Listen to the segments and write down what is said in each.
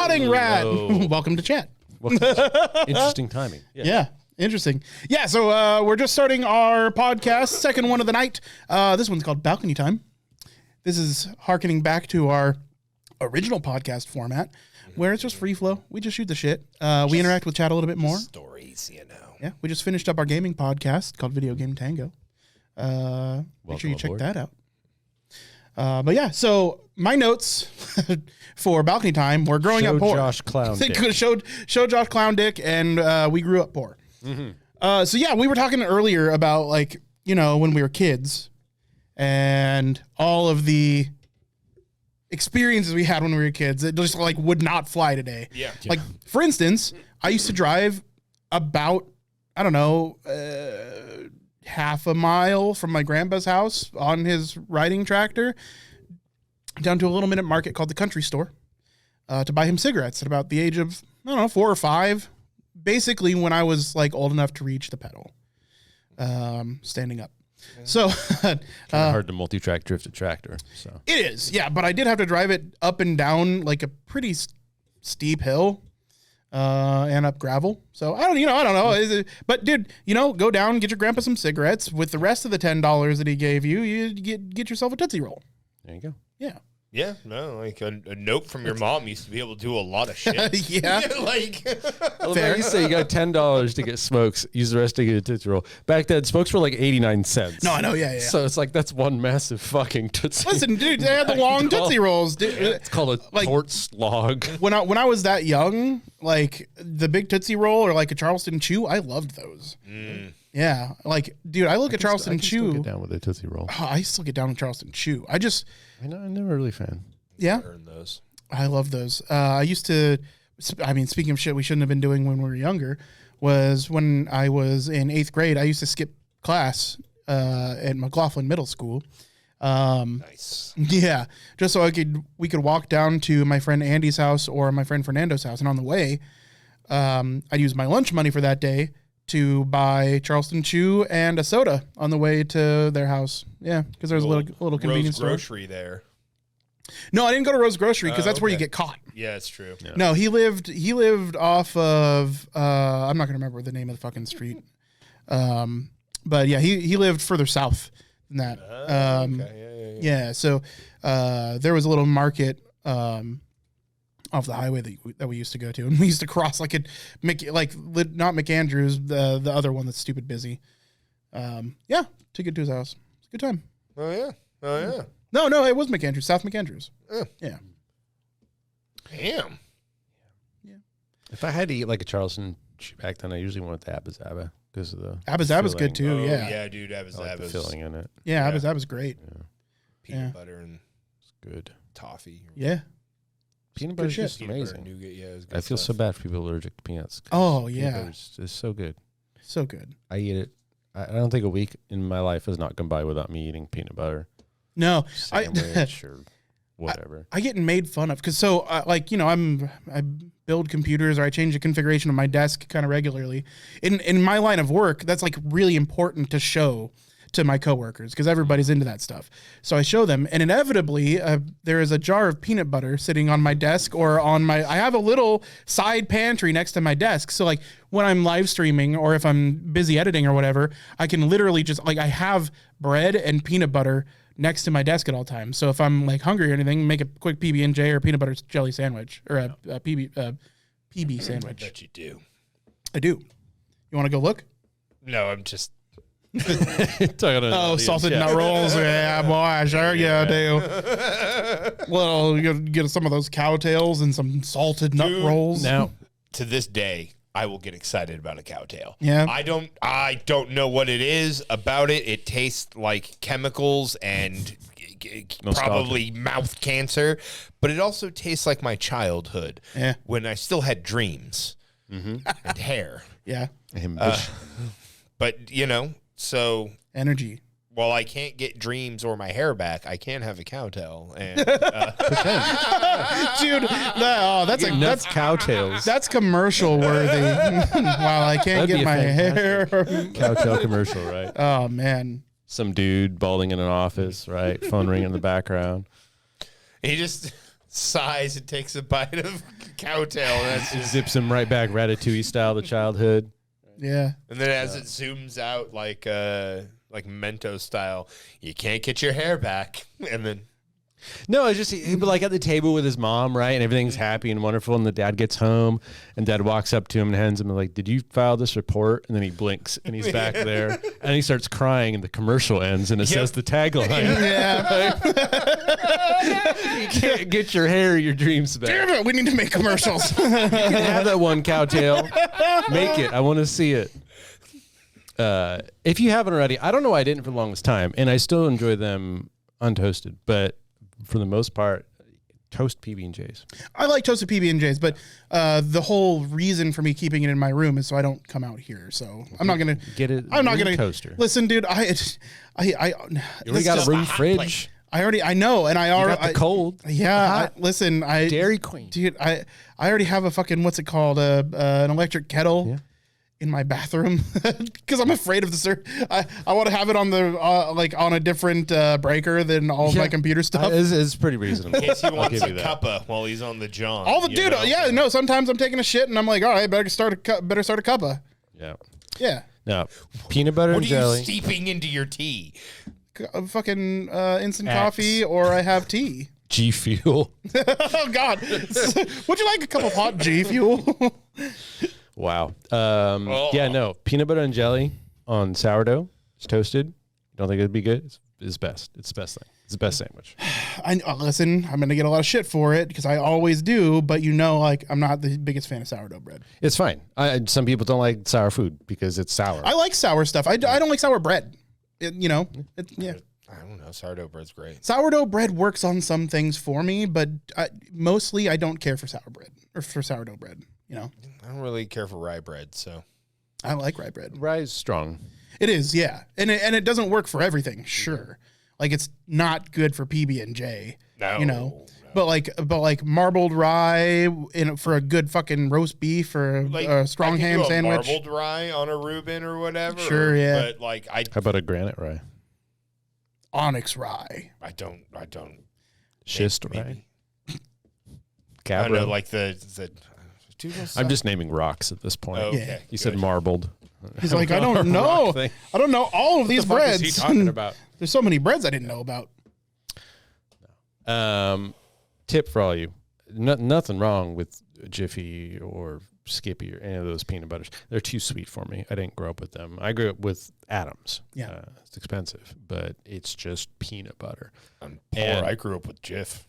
Modding rad. Welcome to chat. Interesting timing. Yeah. Interesting. Yeah, so we're just starting our podcast, second one of the night. This one's called Balcony Time. This is hearkening back to our original podcast format, where it's just free flow. We just shoot the shit. We interact with chat a little bit more. Stories, you know. Yeah, we just finished up our gaming podcast called Video Game Tango. Make sure you check that out. But yeah, so my notes for Balcony Time were growing up poor. Josh Clown Dick. Showed Josh Clown Dick, and we grew up poor. Mm-hmm. So yeah, we were talking earlier about, like, you know, when we were kids and all of the experiences we had when we were kids that just like would not fly today. Yeah. Like, for instance, I used to drive about, I don't know, half a mile from my grandpa's house on his riding tractor down to a little minute market called the Country Store to buy him cigarettes at about the age of, I don't know, 4 or 5. Basically, when I was like old enough to reach the pedal, standing up. So hard to multi-track drift a tractor. So it is, yeah. But I did have to drive it up and down like a pretty steep hill, and up gravel. So I don't know. But dude, you know, go down, get your grandpa some cigarettes with the rest of the $10 that he gave you. You get yourself a Tootsie Roll. There you go. Yeah. Yeah, no, like a note from your mom used to be able to do a lot of shit. Yeah. Like, Fair. You say you got $10 to get smokes, use the rest to get a Tootsie Roll. Back then, smokes were like 89 cents. No, I know, yeah. So it's like, that's one massive fucking Tootsie. Listen, dude, they had the long Tootsie Rolls. Dude. It's called a tort slog. When I was that young, like the big Tootsie Roll or like a Charleston Chew, I loved those. Yeah, like, dude, I look at Charleston Chew. Get down with a Tootsie Roll. Oh, I still get down with Charleston Chew. I'm never really a fan. Yeah, earn those. I love those. I used to. I mean, speaking of shit we shouldn't have been doing when we were younger, was when I was in 8th grade. I used to skip class at McLaughlin Middle School. Nice. Yeah, just so we could walk down to my friend Andy's house or my friend Fernando's house, and on the way, I'd use my lunch money for that day to buy Charleston Chew and a soda on the way to their house. Yeah, because there's a little convenience store. Grocery there. No, I didn't go to Rose Grocery because that's where you get caught. Yeah, it's true. Yeah. No, he lived off of I'm not gonna remember the name of the fucking street. But yeah, he lived further south than that. Okay. Yeah. So there was a little market off the highway that we used to go to, and we used to cross not McAndrews, the other one that's stupid busy. Yeah, to get to his house. It's a good time. Oh yeah. No, it was McAndrews, South McAndrews. Yeah. Damn. Yeah. If I had to eat like a Charleston Chew back then, I usually went with the Abba Zaba because of the Abba Zaba's good too. Oh, yeah. Yeah, dude. Abba I like the Zaba's filling in it. Yeah, Abba Zaba's great. Yeah. peanut butter and It's good. toffee. Yeah. Peanut butter is shit. just Peanut butter amazing. and nougat, yeah, it's good I feel so stuff. bad for people allergic to peanuts. Oh, Peanut yeah. butter is so good. So good. I eat it. I don't think a week in my life has not gone by without me eating peanut butter No, sandwich or whatever. I get made fun of because I build computers or I change the configuration of my desk kind of regularly. In my line of work, that's like really important to show to my coworkers because everybody's into that stuff. So I show them, and inevitably there is a jar of peanut butter sitting on my desk or I have a little side pantry next to my desk. So like when I'm live streaming or if I'm busy editing or whatever, I can literally just I have bread and peanut butter next to my desk at all times. So if I'm like hungry or anything, make a quick PB&J or peanut butter jelly sandwich or a PB sandwich. I bet you do. I do. You want to go look? No, I'm just. Salted nut rolls. Yeah, boy, sure you do. Well, you get some of those cow tails and some salted nut rolls. Now, to this day, I will get excited about a cow tail. Yeah. I don't know what it is about it. It tastes like chemicals and probably mouth cancer, but it also tastes like my childhood. Yeah. When I still had dreams and hair. Yeah. But, so Energy. while I can't get dreams or my hair back, I can have a cow tail. And Dude, that's cowtails. That's commercial worthy. While I can't That'd get be a my hair. Cowtail commercial, right? Oh man. Some dude balding in an office, right? Phone ring in the background. he just sighs and takes a bite of cowtail. That's just, Zips him right back, Ratatouille style, to childhood. Yeah. and then as it zooms out like Mentos style, you can't get your hair back. And then No, it's just he'd be like at the table with his mom, right? And everything's happy and wonderful. And the dad gets home and dad walks up to him and hands him like, "Did you file this report?" And then he blinks and he's back there and he starts crying and the commercial ends and it says the tagline. Yeah. You can't get your hair or your dreams back. Damn it, we need to make commercials. You can have that one cowtail. Make it. I want to see it. If you haven't already, I don't know why I didn't for the longest time. And I still enjoy them untoasted. But for the most part, toast PB&Js. I like toasted PB&Js, but the whole reason for me keeping it in my room is so I don't come out here. So I'm not gonna Get it. I'm not gonna toaster. Listen, dude. I You already got a room fridge. I know, and I You already got the cold. Yeah, listen, Dairy Queen. dude. I already have a fucking what's it called an electric kettle in my bathroom because I'm afraid of the I want to have it on the like on a different breaker than all of my computer stuff. It's pretty reasonable. in case he wants give a you that. cuppa while he's on the John. All the you dude, know? yeah, no. Sometimes I'm taking a shit and I'm like, all right, better start a cuppa. Yeah. Yeah, Now, peanut butter What and are you jelly. steeping into your tea? fucking instant Axe. coffee or I have tea. G Fuel. Oh God, would you like a cup of hot G Fuel? Wow. Yeah, no. Peanut butter and jelly on sourdough. It's toasted. Don't think it'd be good? It's best. It's the best thing. It's the best sandwich. Listen, I'm gonna get a lot of shit for it because I always do, but like I'm not the biggest fan of sourdough bread. It's fine. Some people don't like sour food because it's sour. I like sour stuff. I don't like sour bread. Yeah. I don't know. Sourdough bread's great. Sourdough bread works on some things for me, but mostly I don't care for sour bread or for sourdough bread. You know, I don't really care for rye bread, so I like rye bread. Rye is strong. It is, yeah, and it doesn't work for everything. Sure, like it's not good for PB&J. No, you know, but like marbled rye for a good fucking roast beef or a strong I can ham do a sandwich. marbled rye on a Reuben or whatever. Sure, yeah. But like How about a granite rye? Onyx rye. I don't. Schist maybe. rye? I don't know, Cabra? like the dude, I'm just naming rocks at this point. okay. Yeah. You said marbled. He's like, I don't know. Rock thing. I don't know all of these What the fuck breads. is he talking about? There's so many breads I didn't know about. Tip for all you. Nothing wrong with Jiffy or Skippy or any of those peanut butters. They're too sweet for me. I didn't grow up with them. I grew up with Adams. Yeah. It's expensive, but it's just peanut butter. I'm poor. And- I grew up with Jif.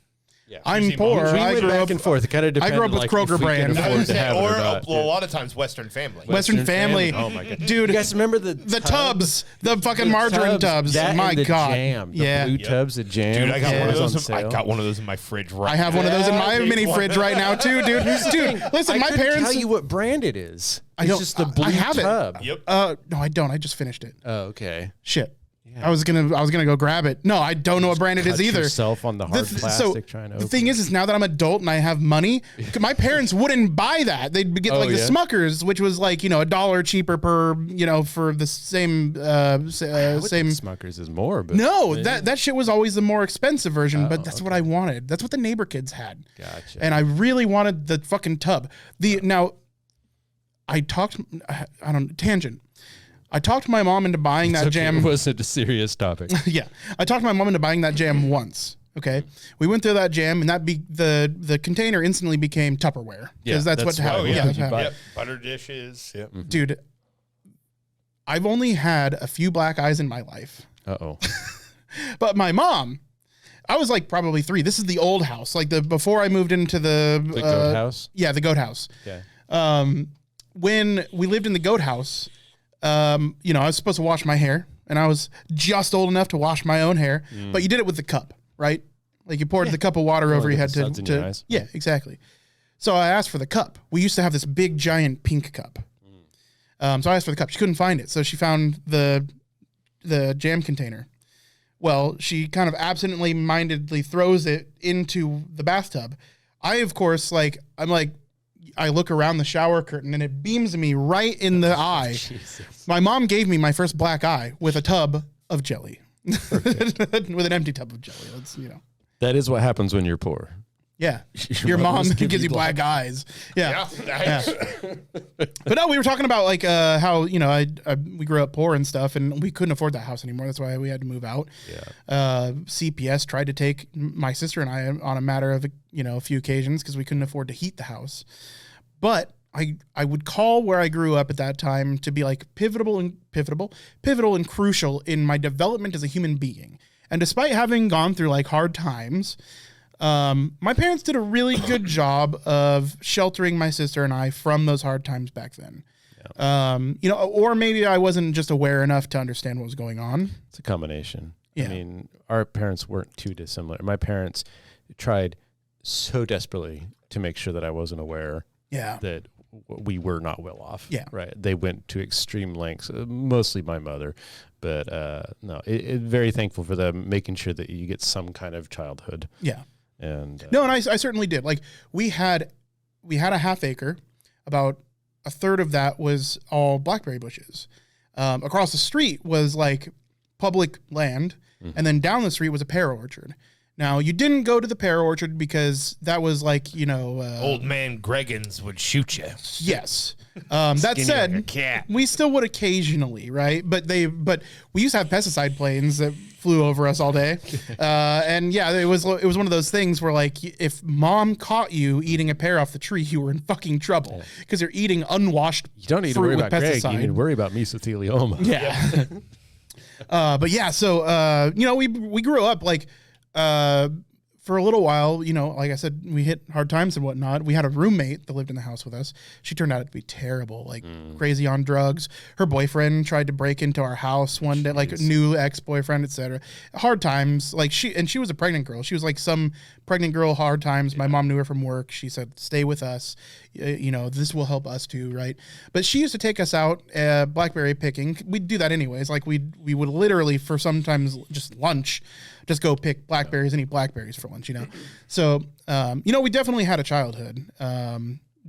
Yeah. I'm poor. We I went grew back up. and forth. It kind of depended. grew up with like, Kroger if we could brand. afford to have it Or or not. a lot of times Western Family. Western Family. Oh my god, Dude, You guys remember the tubs, the fucking margarine tubs. That My and the God. jam. The Yeah. blue tubs of jam. Dude, I got Yeah. one of was on those. I sale. got one of those in my fridge right I have one of those in my now. mini fridge right now too, dude. Dude, listen, I my couldn't parents. tell you what brand it is. I It's don't- just the I blue have it. tub. Yep. No, I don't. I just finished it. Oh, okay. Shit. I was gonna go grab it. No, I don't know what brand it is Cut either. yourself on the hard plastic trying to the open thing is now that I'm adult and I have money, my parents wouldn't buy that. They'd get like the yeah? Smuckers, which was like $1 cheaper per for the same same. Smuckers is more, but No, that shit was always the more expensive version, but that's what I wanted. That's what the neighbor kids had. Gotcha. And I really wanted the fucking tub. Now I talked tangent. I talked my mom into buying that It jam. wasn't a serious topic. Yeah, I talked my mom into buying that jam once. Okay, we went through that jam, and the container instantly became Tupperware because that's what why- happened. oh, Yeah, yeah. that's what happened. Yep. Butter dishes. Yep. Dude, I've only had a few black eyes in my life, Uh-oh. but my mom, I was like probably 3. This is the old house, like before I moved into the The goat house? Yeah, the goat house. Okay. When we lived in the goat house, I was supposed to wash my hair, and I was just old enough to wash my own hair, but you did it with the cup, right? Like you poured the cup of water over get your head the suds in your eyes. Yeah, exactly. So I asked for the cup. We used to have this big giant pink cup. So I asked for the cup. She couldn't find it, so she found the jam container. Well, she kind of absently mindedly throws it into the bathtub. I, of course, I look around the shower curtain and it beams me right in the eye. Jesus. My mom gave me my first black eye with a tub of jelly. With an empty tub of jelly. That's. That is what happens when you're poor. Yeah. Your mom gives you black eyes. Yeah. But no, we were talking about like how, you know, we grew up poor and stuff, and we couldn't afford that house anymore. That's why we had to move out. Yeah. CPS tried to take my sister and I on a matter of, you know, a few occasions because we couldn't afford to heat the house. But I would call where I grew up at that time to be like pivotal and crucial in my development as a human being. And despite having gone through like hard times, my parents did a really good job of sheltering my sister and I from those hard times back then. Yeah. You know, or maybe I wasn't just aware enough to understand what was going on. It's a combination. Yeah. I mean, our parents weren't too dissimilar. My parents tried so desperately to make sure that I wasn't aware that we were not well off. Yeah. Right. They went to extreme lengths, mostly my mother, but no, very thankful for them making sure that you get some kind of childhood. Yeah. And no, and I certainly did. Like we had a half acre, about a third of that was all blackberry bushes. Across the street was like public land, and then down the street was a pear orchard. Now, you didn't go to the pear orchard because that was like, you know... Old man Greggins would shoot you. Yes. That said, like a cat. We still would occasionally, right? But we used to have pesticide planes that flew over us all day. And yeah, it was one of those things where like, if mom caught you eating a pear off the tree, you were in fucking trouble because you're eating unwashed you don't need to worry about Greg. You need to worry about mesothelioma. Yeah. But yeah, so, you know, we grew up like... for a little while, you know, like I said, we hit hard times and whatnot. We had a roommate that lived in the house with us. She turned out to be terrible, like crazy on drugs. Her boyfriend tried to break into our house one day, like a new ex-boyfriend, etc. Hard times. Like she was a pregnant girl. She was like some pregnant girl, hard times. My mom knew her from work. She said, stay with us. You know, this will help us too, right? But she used to take us out blackberry picking. We'd do that anyways. Like we would literally, for sometimes just lunch, just go pick blackberries and eat blackberries for lunch, you know? So, you know, we definitely had a childhood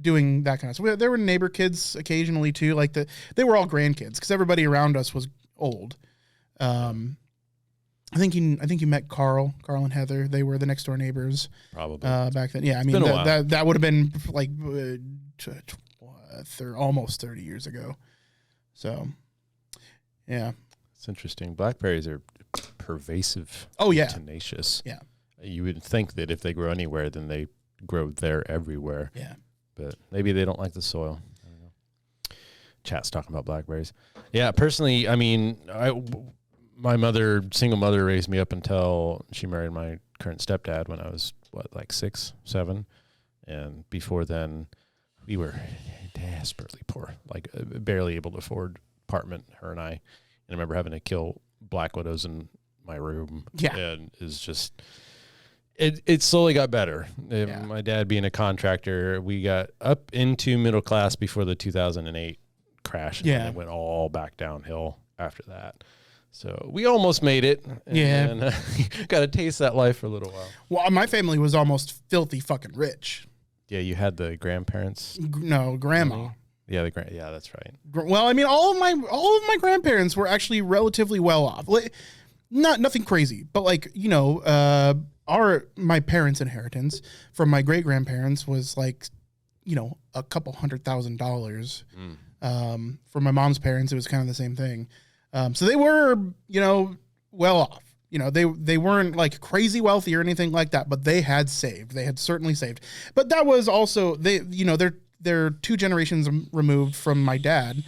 doing that kind of stuff. There were neighbor kids occasionally too. Like they were all grandkids because everybody around us was old. I think you met Carl and Heather. They were the next door neighbors. Probably. Back then. Yeah, I mean, that would have been like almost 30 years ago. So, yeah. It's interesting. Blackberries are pervasive. Oh, yeah. Tenacious. Yeah. You would think that if they grow anywhere, then they grow there everywhere. Yeah. But maybe they don't like the soil. I don't know. Chat's talking about blackberries. Yeah, personally, I mean, my mother, single mother, raised me up until she married my current stepdad when I was, like 6, 7. And before then, we were desperately poor, like barely able to afford apartment, her and I. And I remember having to kill black widows in my room. Yeah. And it's just, it slowly got better. My dad being a contractor, we got up into middle class before the 2008 crash. And then it went all back downhill after that. So we almost made it. And got to taste that life for a little while. Well, my family was almost filthy fucking rich. Yeah, you had the grandparents. No, grandma. Yeah, yeah, that's right. Well, I mean, all of my grandparents were actually relatively well off. Like, nothing crazy, but like, you know, my parents' inheritance from my great grandparents was like, you know, a couple $100,000. For my mom's parents, it was kind of the same thing. So they were, you know, well off. You know, they weren't like crazy wealthy or anything like that, but they had saved. They had certainly saved. But that was also they're 2 generations removed from my dad.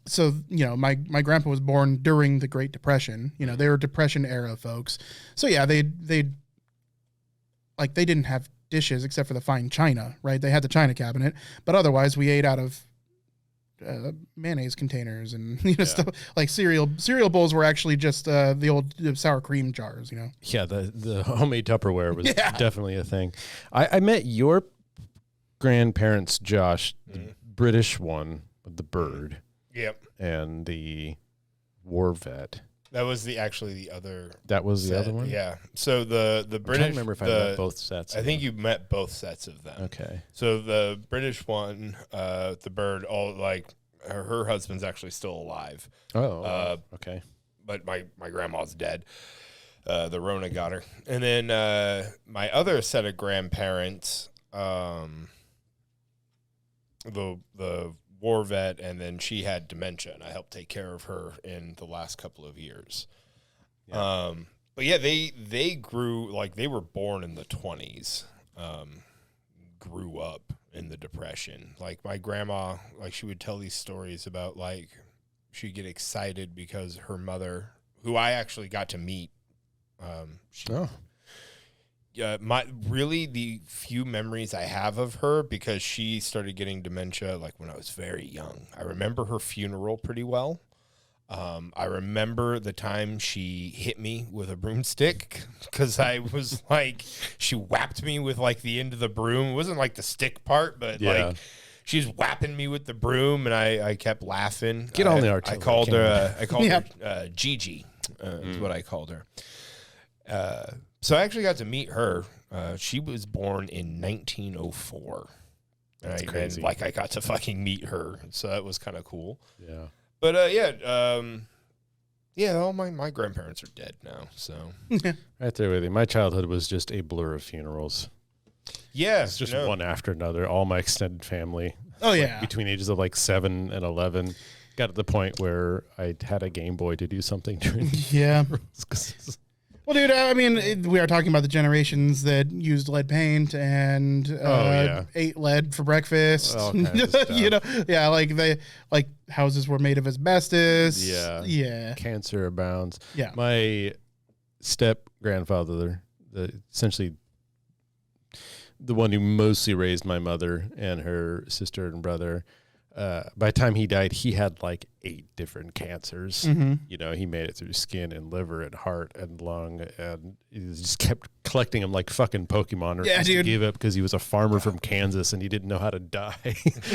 So, you know, my grandpa was born during the Great Depression. You know, they were Depression era folks. So yeah, they didn't have dishes except for the fine china, right? They had the china cabinet, but otherwise we ate out of mayonnaise containers and stuff like cereal bowls were actually just the old sour cream jars, you know. Yeah, the homemade Tupperware was definitely a thing. I met your grandparents, Josh, the British one with the bird. Yep. And the war vet. That was the other. That was the other one? Yeah. So the British. I don't remember if I met both sets. I think you met both sets of them. Okay. So the British one, the bird, all like her husband's actually still alive. Oh. Okay. But my grandma's dead. The Rona got her. And then my other set of grandparents, the war vet, and then she had dementia, and I helped take care of her in the last couple of years. Yeah. But yeah, they grew, like, they were born in the 20s, grew up in the Depression. Like, my grandma, like, she would tell these stories about, like, she'd get excited because her mother, who I actually got to meet, the few memories I have of her, because she started getting dementia like when I was very young. I remember her funeral pretty well. I remember the time she hit me with a broomstick because I was like, she whapped me with like the end of the broom. It wasn't like the stick part, but like she was whapping me with the broom, and I kept laughing. Get on the artillery. I called her Gigi, is what I called her. So I actually got to meet her. She was born in 1904. That's crazy. And, like, I got to fucking meet her, so that was kind of cool. Yeah. But all my grandparents are dead now, so. Right there with you. My childhood was just a blur of funerals. Yeah. It's just one after another. All my extended family. Oh, yeah. Between ages of like 7 and 11. Got to the point where I had a Game Boy to do something during the funerals. Well, dude, I mean, we are talking about the generations that used lead paint and ate lead for breakfast. All kinds of stuff. You know, like houses were made of asbestos. Yeah. Cancer abounds. Yeah. My step grandfather, essentially the one who mostly raised my mother and her sister and brother, by the time he died, he had like 8 different cancers. Mm-hmm. You know, he made it through skin and liver and heart and lung, and he just kept collecting them like fucking Pokemon. Yeah, dude. He gave up because he was a farmer from Kansas and he didn't know how to die.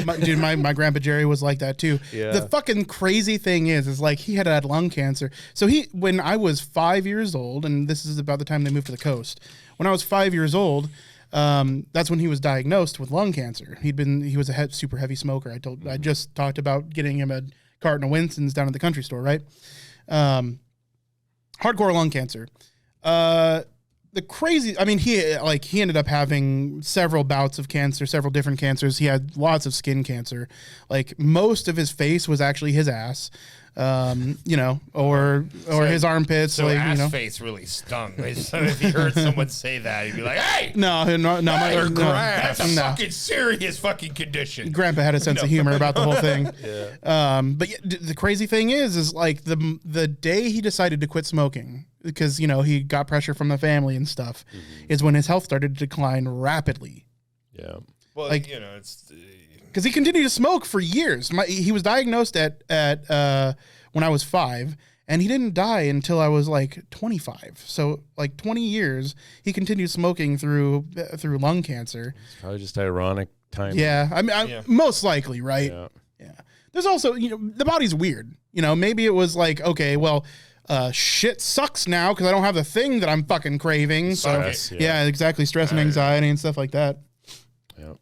my grandpa Jerry was like that too. Yeah. The fucking crazy thing is like he had lung cancer. So when I was 5 years old, and this is about the time they moved to the coast. When I was 5 years old, that's when he was diagnosed with lung cancer. He was a super heavy smoker. I just talked about getting him a carton of Winston's down at the country store, right? Hardcore lung cancer. The crazy, I mean, he ended up having several bouts of cancer, several different cancers. He had lots of skin cancer. Like most of his face was actually his ass. You know, or his armpits. So like, ass you know. face really stung. So if you heard someone say that, you'd be like, "Hey, that's a fucking serious fucking condition." Grandpa had a sense of humor about the whole thing. But the crazy thing is like the day he decided to quit smoking, because you know he got pressure from the family and stuff, is when his health started to decline rapidly. Yeah. Well, like, you know, it's. Because he continued to smoke for years. He was diagnosed at when I was 5, and he didn't die until I was like 25. So like 20 years, he continued smoking through lung cancer. It's probably just ironic timing. Yeah, I mean, most likely, right? Yeah. There's also, you know, the body's weird. You know, maybe it was like, okay, well, shit sucks now because I don't have the thing that I'm fucking craving. Stress, so yeah, exactly, stress and anxiety and stuff like that. Yeah.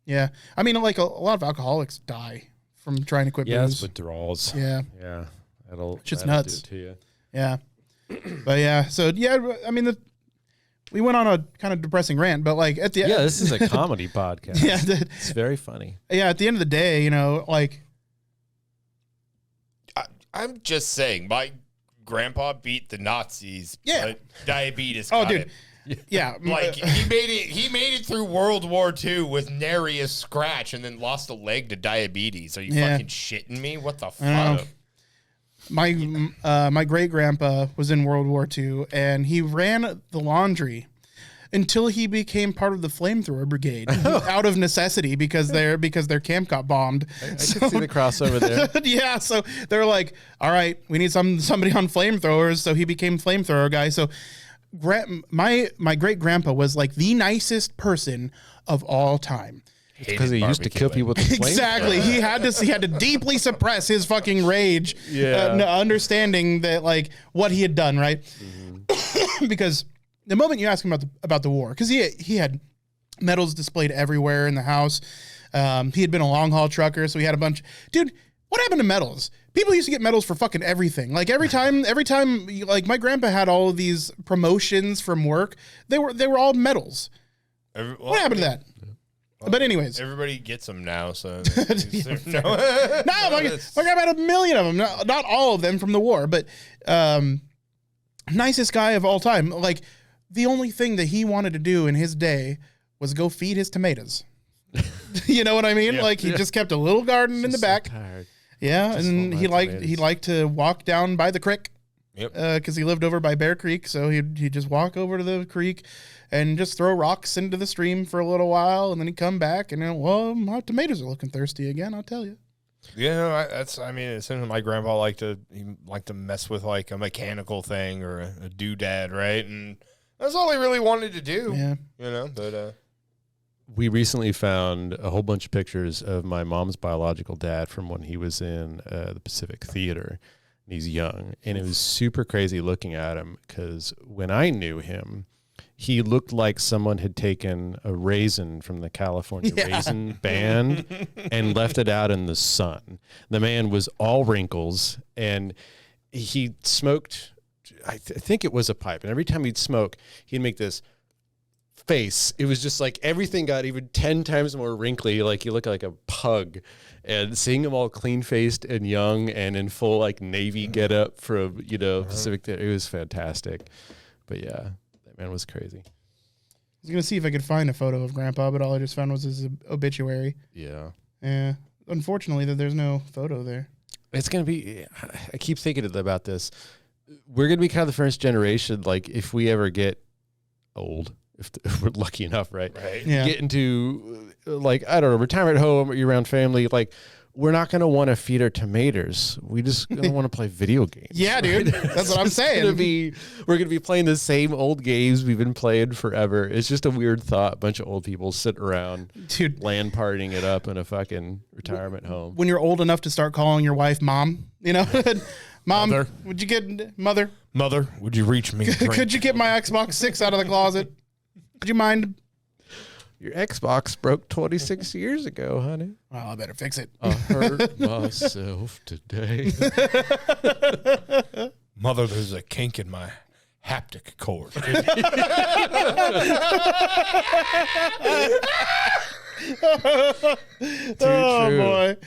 Yeah, I mean, like a lot of alcoholics die from trying to quit booze. Yes, withdrawals. Yeah, that'll nuts. do it to you. Yeah, but yeah, so yeah, I mean, we went on a kind of depressing rant, but like at the end, this is a comedy podcast. Yeah, it's very funny. Yeah, at the end of the day, you know, like I'm just saying, my grandpa beat the Nazis. Yeah, but diabetes. Oh, got dude. it. Yeah, like he made it through World War II with nary a scratch, and then lost a leg to diabetes. Are you fucking shitting me? What the fuck? My great grandpa was in World War II, and he ran the laundry until he became part of the flamethrower brigade out of necessity because their camp got bombed. I can see the crossover there. Yeah, so they're like, all right, we need somebody on flamethrowers, so he became flamethrower guy. So my great grandpa was like the nicest person of all time. Because he used to kill people with the flame. Exactly. He had to deeply suppress his fucking rage, understanding that like what he had done, right? Mm-hmm. Because the moment you ask him about the war, because he had medals displayed everywhere in the house. He had been a long haul trucker, so he had a bunch. Dude, what happened to medals? People used to get medals for fucking everything. Like every time, like my grandpa had all of these promotions from work. They were all medals. What happened to that? Well, but anyways, everybody gets them now. So no, my grandpa had a million of them. Not all of them from the war, but nicest guy of all time. Like the only thing that he wanted to do in his day was go feed his tomatoes. You know what I mean? Like he just kept a little garden in the back. Yeah, just and he liked to walk down by the creek. Yep. Because he lived over by Bear Creek, so he'd just walk over to the creek and just throw rocks into the stream for a little while, and then he'd come back and well, my tomatoes are looking thirsty again. I'll tell you. Yeah, it seems my grandpa liked to mess with like a mechanical thing or a doodad, right? And that's all he really wanted to do. Yeah, you know, but. We recently found a whole bunch of pictures of my mom's biological dad from when he was in the Pacific Theater. He's young, and it was super crazy looking at him because when I knew him, he looked like someone had taken a raisin from the California Raisin Band and left it out in the sun. The man was all wrinkles, and he smoked, I think it was a pipe, and every time he'd smoke, he'd make this face. It was just like everything got even 10 times more wrinkly, like he looked like a pug. And seeing him all clean-faced and young and in full like Navy getup from, Pacific Theater, it was fantastic. But yeah, that man was crazy. I was going to see if I could find a photo of Grandpa, but all I just found was his obituary. Yeah. Yeah. Unfortunately, there's no photo there. It's going to be, I keep thinking about this. We're going to be kind of the first generation, like if we ever get old, if we're lucky enough, right? Yeah. Get into like, I don't know, retirement home, or you're around family, like we're not going to want to feed our tomatoes. We just going to want to play video games. Yeah, dude. That's what I'm saying. We're going to be playing the same old games we've been playing forever. It's just a weird thought. A bunch of old people sitting around, dude, LAN partying it up in a fucking retirement home. When you're old enough to start calling your wife mom, Mom, Mother. Would you get Mother, would you reach me? Could you get my Xbox 6 out of the closet? Would you mind? Your Xbox broke 26 years ago, honey. Well, I better fix it. I hurt myself today. Mother, there's a kink in my haptic cord. Oh, boy.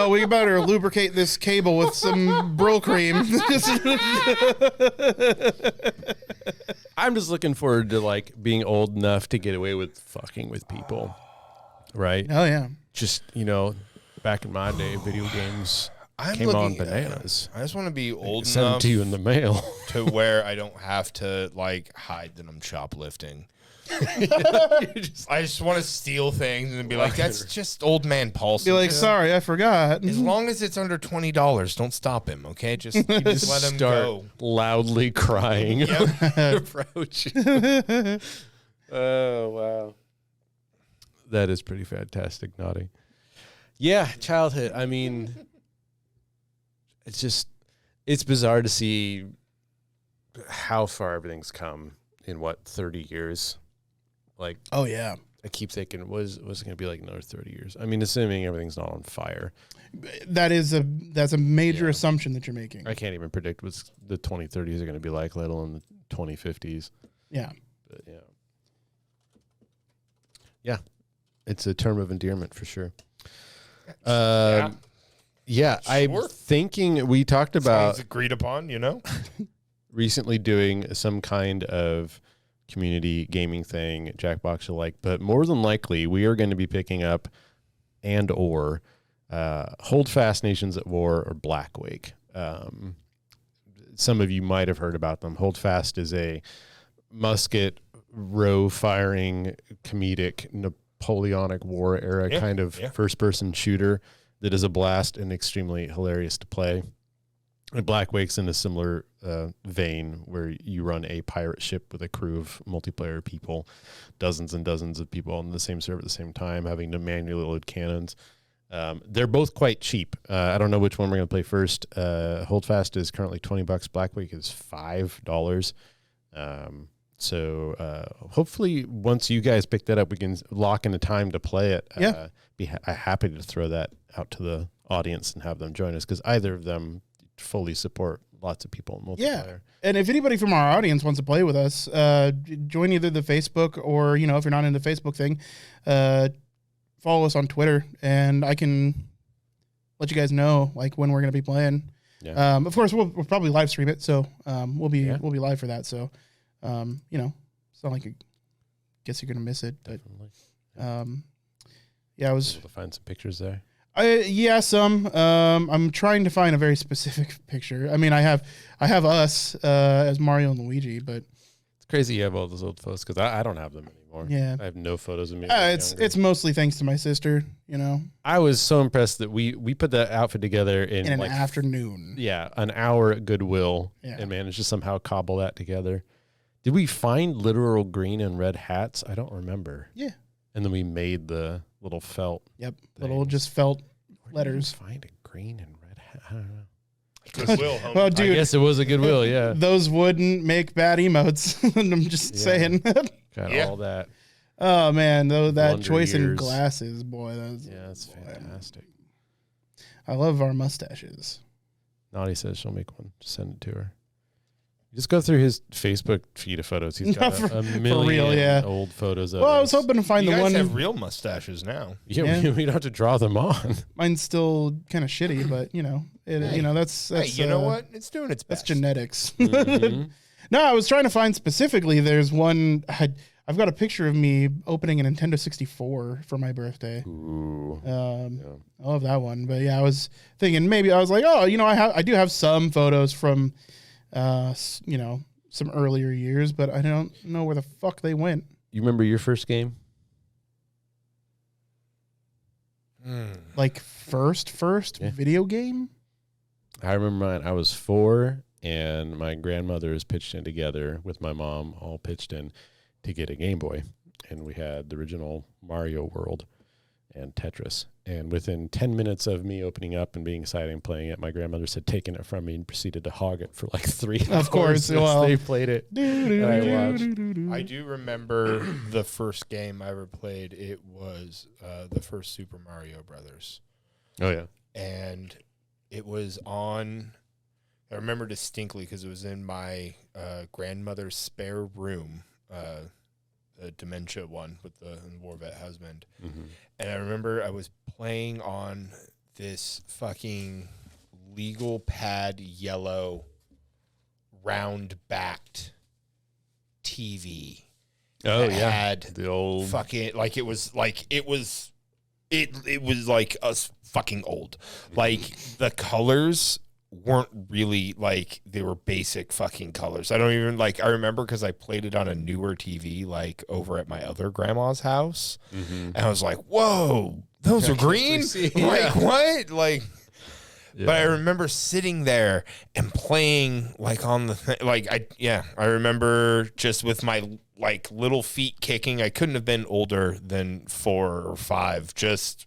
We better lubricate this cable with some Brill cream. I'm just looking forward to like being old enough to get away with fucking with people. Right? Oh, yeah. Just, back in my day, video games came on bananas. I just want to be old Send enough them to you in the mail to where I don't have to like hide that I'm shoplifting. I just want to steal things and be like, that's just old man Paulson. Be like, sorry, I forgot. As long as it's under $20, don't stop him, okay? Just let him go. Loudly crying. Approach. Oh, wow. That is pretty fantastic, Naughty. Yeah, childhood. I mean, it's bizarre to see how far everything's come in 30 years. Like, oh yeah, I keep thinking, what's it going to be like another 30 years? I mean, assuming everything's not on fire. That's a major assumption that you're making. I can't even predict what the 2030s are going to be like, let alone the 2050s. Yeah. But yeah, it's a term of endearment for sure. I'm thinking we talked about agreed upon, recently doing some kind of community gaming thing, Jackbox alike, but more than likely we are going to be picking up Holdfast Nations at War or Blackwake. Some of you might have heard about them. Holdfast is a musket row firing comedic Napoleonic War era kind of first person shooter that is a blast and extremely hilarious to play. And Blackwake's in a similar vein where you run a pirate ship with a crew of multiplayer people, dozens and dozens of people on the same server at the same time, having to manually load cannons. They're both quite cheap. I don't know which one we're going to play first. Holdfast is currently $20. Blackwake is $5. So hopefully once you guys pick that up, we can lock in a time to play it. Yeah. Be happy to throw that out to the audience and have them join us, because either of them fully support lots of people in multiplayer. Yeah. And if anybody from our audience wants to play with us, join either the Facebook or, you know, if you're not in the Facebook thing, follow us on Twitter, and I can let you guys know like when we're going to be playing. Yeah. Of course, we'll probably live stream it, so we'll be live for that. So, you know, it's not like I guess you're going to miss it, but yeah, I was able to find some pictures there. Some. I'm trying to find a very specific picture. I mean, I have us as Mario and Luigi, but It's crazy you have all those old photos, because I don't have them anymore. Yeah. I have no photos of me. when I was younger. it's mostly thanks to my sister. You know, I was so impressed that we put that outfit together in in an like afternoon. an hour at Goodwill, Yeah. and managed to somehow cobble that together. Did we find literal green and red hats? I don't remember. Yeah. And then we made the little felt. Yep. Little just felt Where did we letters. find a green and red hat? I don't know. Goodwill, homie. Well, I dude, guess it was a Goodwill, yeah. those wouldn't make bad emotes. I'm just Yeah. saying. Got Yeah. all that. Oh man, though that Wonder choice in years. glasses, boy, that's Yeah, that's fantastic. I love our mustaches. Naughty says she'll make one. Just send it to her. Just go through his Facebook feed of photos. He's got a million real, yeah. old photos of Well, I us. was hoping to find You the guys one. have real mustaches now. Yeah, Yeah. We don't have to draw them on. Mine's still kind of shitty, but you know, Hey. you know that's Hey, you know uh, what? It's doing its That's best. genetics. Mhm. No, I was trying to find specifically. There's one. I've got a picture of me opening a Nintendo 64 for my birthday. Ooh. I love that one. But yeah, I was thinking maybe I was like, oh, you know, I do have some photos from, you know, some earlier years, but I don't know where the fuck they went. You remember your first game? Like first Yeah. video game. I remember mine. I was 4, and my grandmothers pitched in together with my mom, all pitched in to get a Game Boy. And we had the original Mario World and Tetris. And within 10 minutes of me opening up and being excited and playing it, my grandmothers had taken it from me and proceeded to hog it for like 3 hours. Of course, as well. they played it. I watched. I do remember the first game I ever played. It was the first Super Mario Brothers, Oh, yeah. and it was on. I remember distinctly because it was in my grandmother's spare room, the dementia one with the war vet husband. Mm-hmm. And I remember I was playing on this fucking legal pad yellow round backed TV. Oh, that yeah. Had The old. fucking it was like us fucking old. Like the colors weren't really like, they were basic fucking colors. I don't even I remember because I played it on a newer TV like over at my other grandma's house. Mm-hmm. And I was like, whoa, those are green? Like, what? Like, Yeah. but I remember sitting there and playing like on the thing. Like, I remember just with my like little feet kicking. I couldn't have been older than 4 or 5, just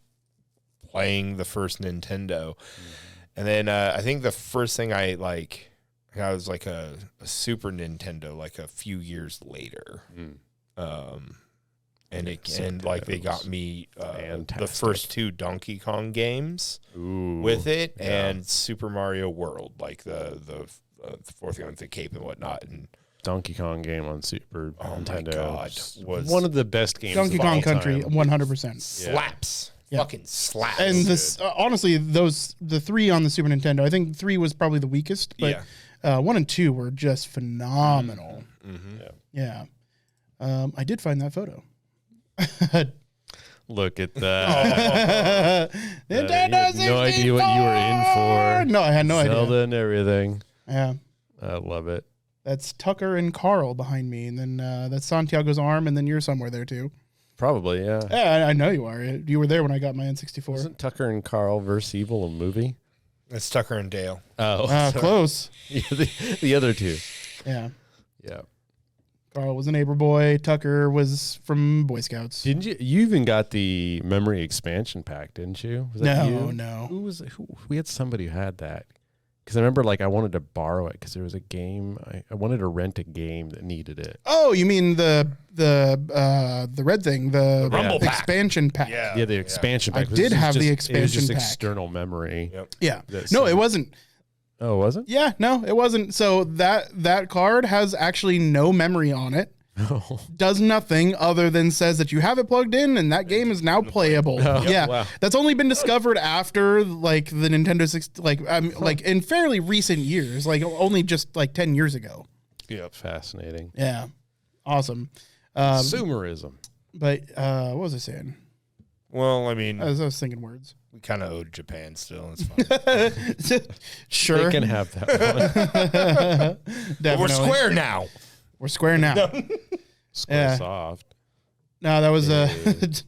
playing the first Nintendo. Mm-hmm. And then I think the first thing I was like a Super Nintendo like a few years later. And they got me the first 2 Donkey Kong games with it, and Super Mario World, like the fourth one with the cape and whatnot. And Donkey Kong game on Super Nintendo. my God, was one of the best games. Donkey of Kong all Country, time. 100%. slaps, Yeah. fucking slaps. And this, honestly, the 3 on the Super Nintendo, I think 3 was probably the weakest, but 1 and 2 were just phenomenal. Mm-hmm. Yeah. I did find that photo. Look at that. Nintendo 64! No idea what you were in for. No, I had no Zelda idea. and everything. Yeah. I love it. That's Tucker and Carl behind me, and then that's Santiago's arm, and then you're somewhere there too. Probably, yeah. Yeah, I know you are. You were there when I got my N64. Wasn't Tucker and Carl vs. Evil a movie? That's Tucker and Dale. Oh, sorry. Close. Yeah, the other 2. Yeah. Yeah. Carl was a neighbor boy. Tucker was from Boy Scouts. Didn't you? You even got the memory expansion pack, didn't you? Was that No, you? no. Who was? We had somebody who had that. Because I remember like I wanted to borrow it because there was a game. I wanted to rent a game that needed it. Oh, you mean the red thing, the Rumble pack. expansion pack? Yeah, the expansion pack. I did have the It was expansion just pack. external memory. Yep. Yeah. That's- No, it wasn't. Oh, it wasn't? Yeah, no, it wasn't. So that card has actually no memory on it. Oh. Does nothing other than says that you have it plugged in and that game is now playable. Yeah, wow. that's only been discovered after like the Nintendo 60, like in fairly recent years, like only just like 10 years ago. Yep. Fascinating. Yeah, awesome. Consumerism. But what was I saying? Well, I mean, I was thinking words. we kind of owed Japan still. It's fine. Sure, They can have that one. But definitely. we're square now. We're square now. Square soft. No, that was that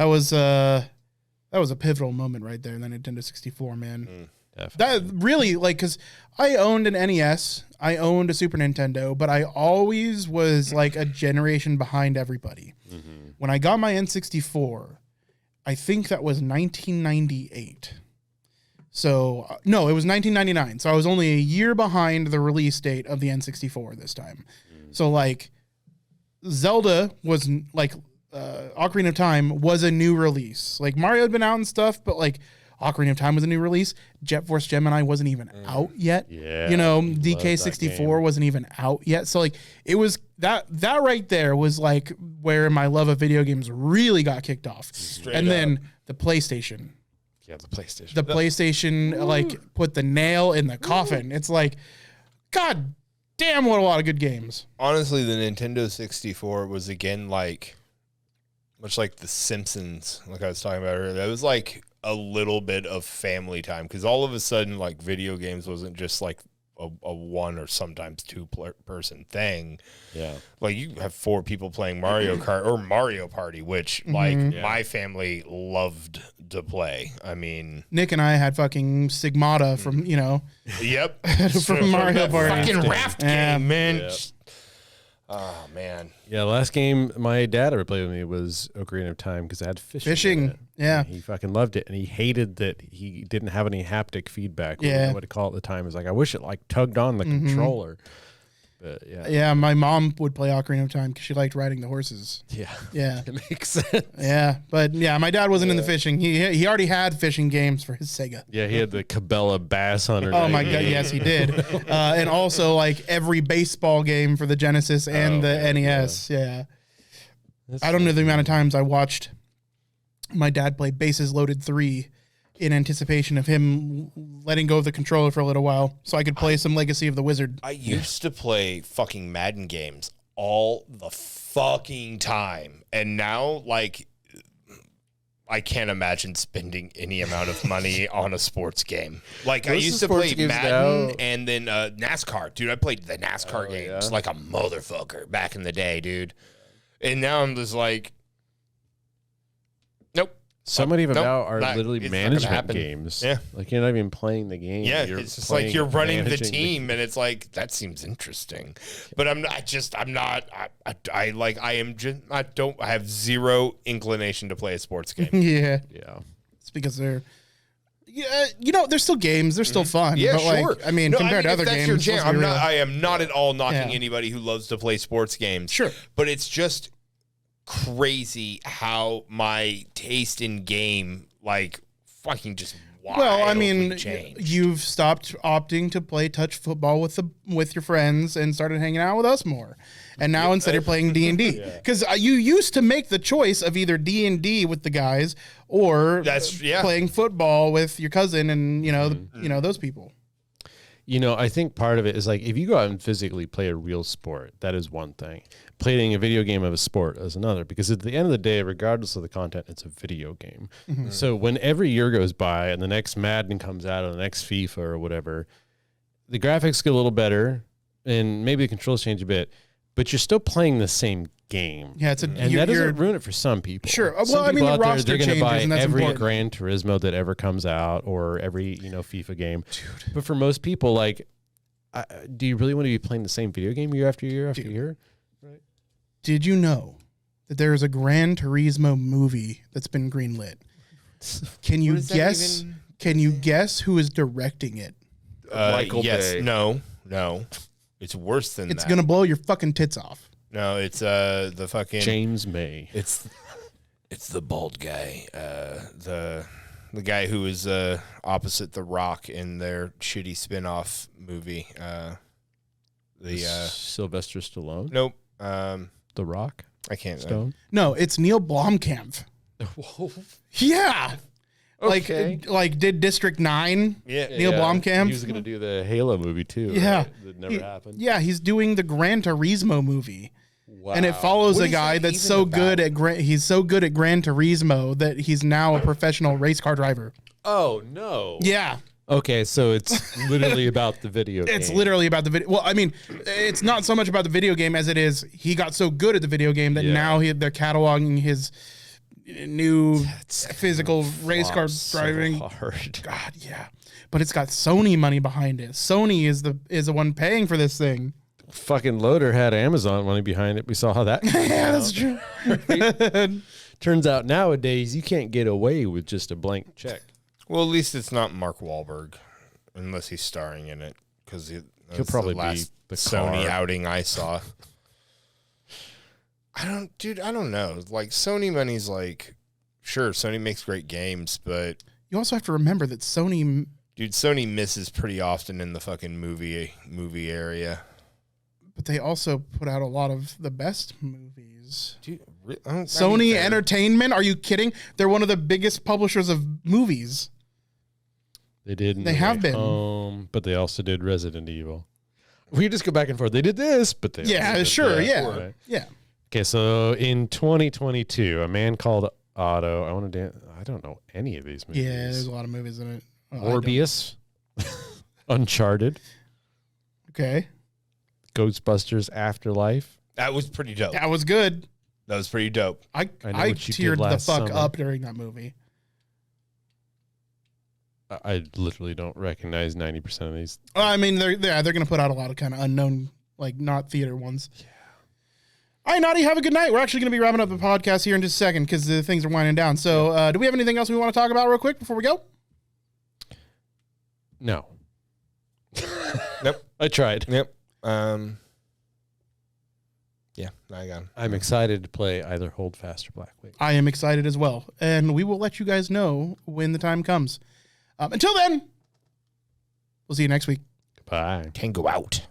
was a pivotal moment right there in the Nintendo 64, man. That really, like, because I owned an NES, I owned a Super Nintendo, but I always was like a generation behind everybody. When I got my N64, I think that was 1998. So, no, it was 1999. So I was only a year behind the release date of the N64 this time. So, like, Zelda was like Ocarina of Time was a new release. Like Mario had been out and stuff, but like Ocarina of Time was a new release. Jet Force Gemini wasn't even out yet. Yeah, you know, love DK64 that game. wasn't even out yet. So like it was that right there was like where my love of video games really got kicked off. And then the PlayStation. Yeah, the PlayStation. The PlayStation like put the nail in the coffin. It's like, God damn, what a lot of good games. Honestly, the Nintendo 64 was again like, much like The Simpsons, like I was talking about earlier. That was like a little bit of family time because all of a sudden, like video games wasn't just like a one or sometimes two person thing. Yeah. Like you have 4 people playing Mario Kart or Mario Party, which like my family loved to play. I mean, Nick and I had fucking Stigmata from, you know, yep, from Mario that Party. fucking raft Yeah. game, man. Yeah. Oh man, Yeah, the last game my dad ever played with me was Ocarina of Time because I had fishing. Fishing, in it. yeah. And he fucking loved it, and he hated that he didn't have any haptic feedback. We didn't Yeah. know what to call it at the time. It was like, I wish it like tugged on the controller. But yeah, Yeah, my mom would play Ocarina of Time because she liked riding the horses. yeah, Yeah. it makes sense. Yeah, but yeah, my dad wasn't in the fishing. He already had fishing games for his Sega. Yeah, he had the Cabela Bass Hunter. Oh my god, yes, he did. And also like every baseball game for the Genesis and the NES. Yeah. I don't know the amount of times I watched my dad play Bases Loaded 3 in anticipation of him letting go of the controller for a little while so I could play some Legacy of the Wizard. I used to play fucking Madden games all the fucking time, and now like I can't imagine spending any amount of money on a sports game. Like I What's used the to play sports games Madden now? and then NASCAR. Dude, I played the NASCAR games yeah? like a motherfucker back in the day, dude. And now I'm just like, nope. So many of them Nope, now are not- literally it's not gonna management happen. games. Yeah. Like you're not even playing the game. Yeah, You're it's just like playing- you're running the managing team, and it's like that seems interesting, but I have zero inclination to play a sports game. Yeah. Yeah. It's because they're you know, they're still games. They're still fun. Yeah, but sure. like, I mean, No, compared to if other that's games, your let's jam, be real. I am not at all knocking Yeah. anybody who loves to play sports games. Sure. But it's just crazy how my taste in game, like, fucking just Well, I mean, changed. you've stopped opting to play touch football with your friends and started hanging out with us more. And now instead you're playing D&D. Because you used to make the choice of either D&D with the guys or playing football with your cousin and, you know, you know, those people. You know, I think part of it is like if you go out and physically play a real sport, that is one thing. Playing a video game of a sport is another, because at the end of the day, regardless of the content, it's a video game. So when every year goes by and the next Madden comes out or the next FIFA or whatever, the graphics get a little better and maybe the controls change a bit, but you're still playing the same game. Yeah, it's and that doesn't ruin it for some people. Sure. Well, Some I mean, people the out there, roster they're going to changes, buy and that's every important. Gran Turismo that ever comes out or every, you know, FIFA game. Dude. But for most people, like, do you really want to be playing the same video game year after year after year? Right. Did you know that there is a Gran Turismo movie that's been greenlit? Can you guess? Can you guess who is directing it? Michael yes, Bay. no. It's worse than It's that. gonna blow your fucking tits off. No, it's the fucking James May. It's the bald guy. The guy who is opposite The Rock in their shitty spin-off movie. Sylvester Stallone. Nope. The Rock. I can't. Stone. No, it's Neil Blomkamp. Yeah. Okay. Like did District 9. Yeah. Neil Blomkamp? He was going to do the Halo movie too. Yeah. Right? That never happened. Yeah, he's doing the Gran Turismo movie. Wow. And it follows What a is guy that that's even so about? good at he's so good at Gran Turismo that he's now a professional race car driver. Oh no. Yeah. Okay, so it's literally about the video game. It's literally about the video. Well, I mean, it's not so much about the video game as it is he got so good at the video game that Yeah. now they're cataloging his new physical race car driving. So hard. God, yeah. But it's got Sony money behind it. Sony is the one paying for this thing. Fucking Loader had Amazon money behind it. We saw how that. Yeah, that's true. Turns out nowadays you can't get away with just a blank check. Well, at least it's not Mark Wahlberg, unless he's starring in it, because He'll probably the last be the Sony car. outing I saw. I don't know. Like Sony money's like, sure, Sony makes great games, but You also have to remember that Sony, dude, Sony misses pretty often in the fucking movie area. but they also put out a lot of the best movies. Dude, Sony Entertainment? Are you kidding? They're one of the biggest publishers of movies. They did. They have been. But they also did Resident Evil. We just go back and forth. They did this, but they Yeah, also did sure, that. yeah. Right. Yeah. Okay, so in 2022, a man called Otto. I don't know any of these movies. Yeah, there's a lot of movies in it. Oh, I don't- Morbius, Uncharted, Okay. Ghostbusters Afterlife. That was pretty dope. That was good. That was pretty dope. I know I what you did teared the last fuck summer. up during that movie. I literally don't recognize 90% of these. I mean, they're going to put out a lot of kind of unknown, like not theater ones. Yeah. All right, Naughty, have a good night. We're actually going to be wrapping up the podcast here in just a second because the things are winding down. So, do we have anything else we want to talk about real quick before we go? No. Nope. I tried. Yep. Yeah, I got him. I'm excited to play either Hold Fast or Black Wing. I am excited as well, and we will let you guys know when the time comes. Until then, we'll see you next week. Bye. Can go out.